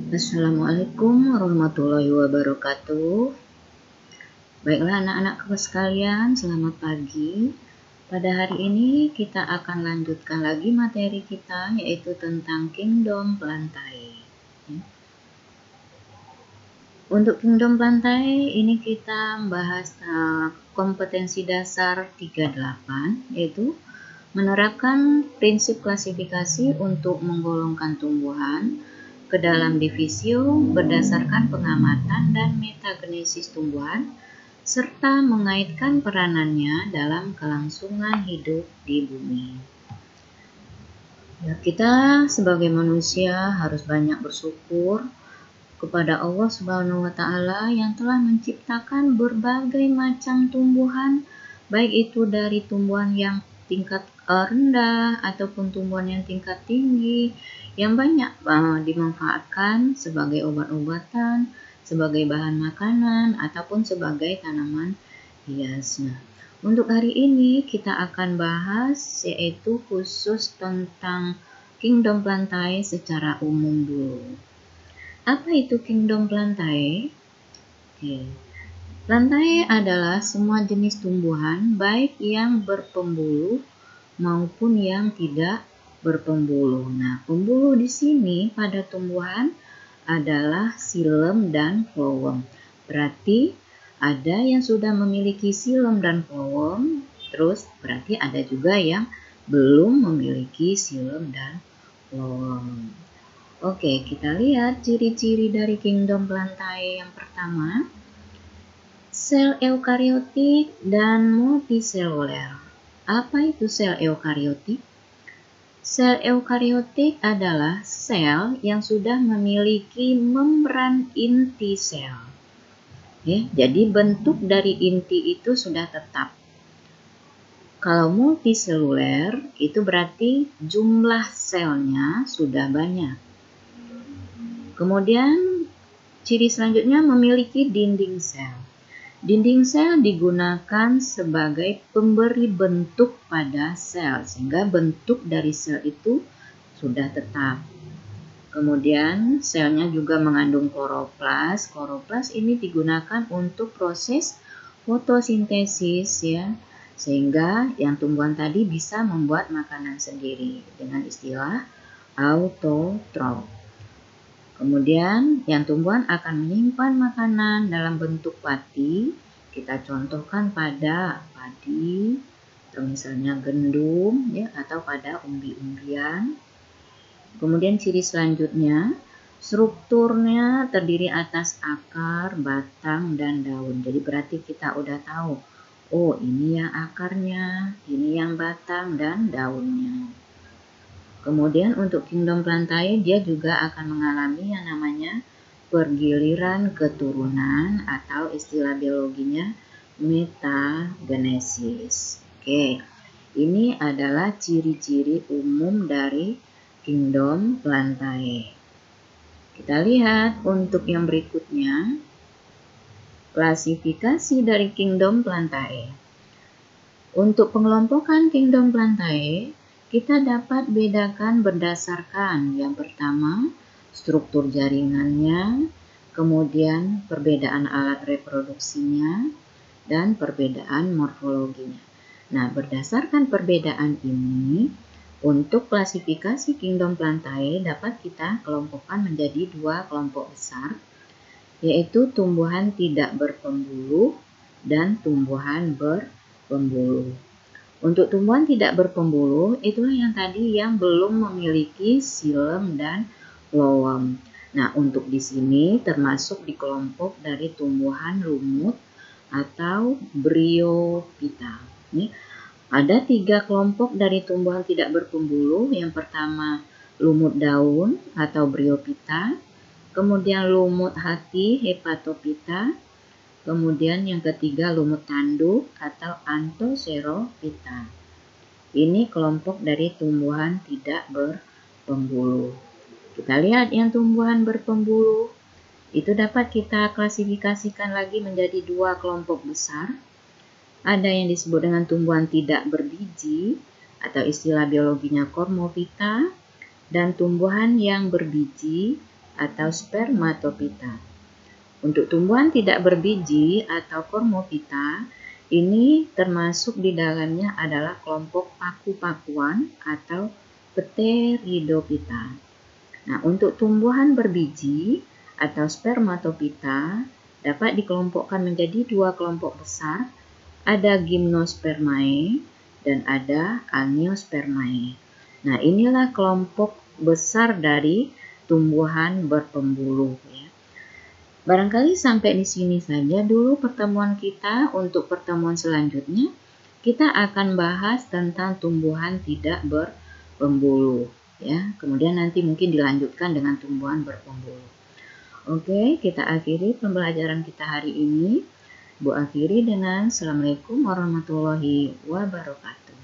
Assalamualaikum warahmatullahi wabarakatuh. Baiklah anak-anakku sekalian, selamat pagi. Pada hari ini kita akan lanjutkan lagi materi kita, yaitu tentang Kingdom Plantae. Untuk Kingdom Plantae ini kita membahas kompetensi dasar 38, yaitu menerapkan prinsip klasifikasi untuk menggolongkan tumbuhan ke dalam divisio berdasarkan pengamatan dan metagenesis tumbuhan, serta mengaitkan peranannya dalam kelangsungan hidup di bumi. Ya, kita sebagai manusia harus banyak bersyukur kepada Allah Subhanahu wa Ta'ala yang telah menciptakan berbagai macam tumbuhan, baik itu dari tumbuhan yang tingkat rendah ataupun tumbuhan yang tingkat tinggi, yang banyak dimanfaatkan sebagai obat-obatan, sebagai bahan makanan, ataupun sebagai tanaman hias. Nah, untuk hari ini kita akan bahas yaitu khusus tentang Kingdom Plantae secara umum dulu. Apa itu Kingdom Plantae? Plantae adalah semua jenis tumbuhan baik yang berpembuluh maupun yang tidak berpembuluh. Nah, pembuluh di sini pada tumbuhan adalah xilem dan phloem. Berarti ada yang sudah memiliki xilem dan phloem, terus berarti ada juga yang belum memiliki xilem dan phloem. Oke, kita lihat ciri-ciri dari Kingdom Plantae yang pertama. Sel eukariotik dan multiseluler. Apa itu sel eukariotik? Sel eukariotik adalah sel yang sudah memiliki membran inti sel. Jadi bentuk dari inti itu sudah tetap. Kalau multiseluler itu berarti jumlah selnya sudah banyak. Kemudian ciri selanjutnya memiliki dinding sel. Dinding sel digunakan sebagai pemberi bentuk pada sel, sehingga bentuk dari sel itu sudah tetap. Kemudian selnya juga mengandung kloroplas. Kloroplas ini digunakan untuk proses fotosintesis ya, sehingga yang tumbuhan tadi bisa membuat makanan sendiri dengan istilah autotrof. Kemudian yang tumbuhan akan menyimpan makanan dalam bentuk pati. Kita contohkan pada padi, atau misalnya gandum ya, atau pada umbi-umbian. Kemudian ciri selanjutnya, strukturnya terdiri atas akar, batang, dan daun. Jadi berarti kita udah tahu, oh ini yang akarnya, ini yang batang dan daunnya. Kemudian untuk Kingdom Plantae dia juga akan mengalami yang namanya pergiliran keturunan atau istilah biologinya metagenesis. Oke, ini adalah ciri-ciri umum dari Kingdom Plantae. Kita lihat untuk yang berikutnya, klasifikasi dari Kingdom Plantae. Untuk pengelompokan Kingdom Plantae, kita dapat bedakan berdasarkan yang pertama struktur jaringannya, kemudian perbedaan alat reproduksinya, dan perbedaan morfologinya. Nah, berdasarkan perbedaan ini, untuk klasifikasi Kingdom Plantae dapat kita kelompokkan menjadi dua kelompok besar, yaitu tumbuhan tidak berpembuluh dan tumbuhan berpembuluh. Untuk tumbuhan tidak berpembuluh, itulah yang tadi yang belum memiliki xilem dan phloem. Nah, untuk di sini termasuk di kelompok dari tumbuhan lumut atau bryophyta. Ada 3 kelompok dari tumbuhan tidak berpembuluh. Yang pertama lumut daun atau bryophyta, kemudian lumut hati hepatophyta, kemudian yang ketiga lumut tanduk atau Anthocerophyta. Ini kelompok dari tumbuhan tidak berpembuluh. Kita lihat yang tumbuhan berpembuluh. Itu dapat kita klasifikasikan lagi menjadi dua kelompok besar. Ada yang disebut dengan tumbuhan tidak berbiji atau istilah biologinya Cormophyta, dan tumbuhan yang berbiji atau spermatopita. Untuk tumbuhan tidak berbiji atau kormopita, ini termasuk di dalamnya adalah kelompok paku-pakuan atau pteridopita. Nah, untuk tumbuhan berbiji atau spermatopita dapat dikelompokkan menjadi dua kelompok besar, ada Gymnospermae dan ada Angiospermae. Nah, inilah kelompok besar dari tumbuhan berpembuluh ya. Barangkali sampai di sini saja dulu pertemuan kita. Untuk pertemuan selanjutnya, kita akan bahas tentang tumbuhan tidak berpembuluh. Ya, kemudian nanti mungkin dilanjutkan dengan tumbuhan berpembuluh. Oke, kita akhiri pembelajaran kita hari ini. Bu akhiri dengan Assalamualaikum warahmatullahi wabarakatuh.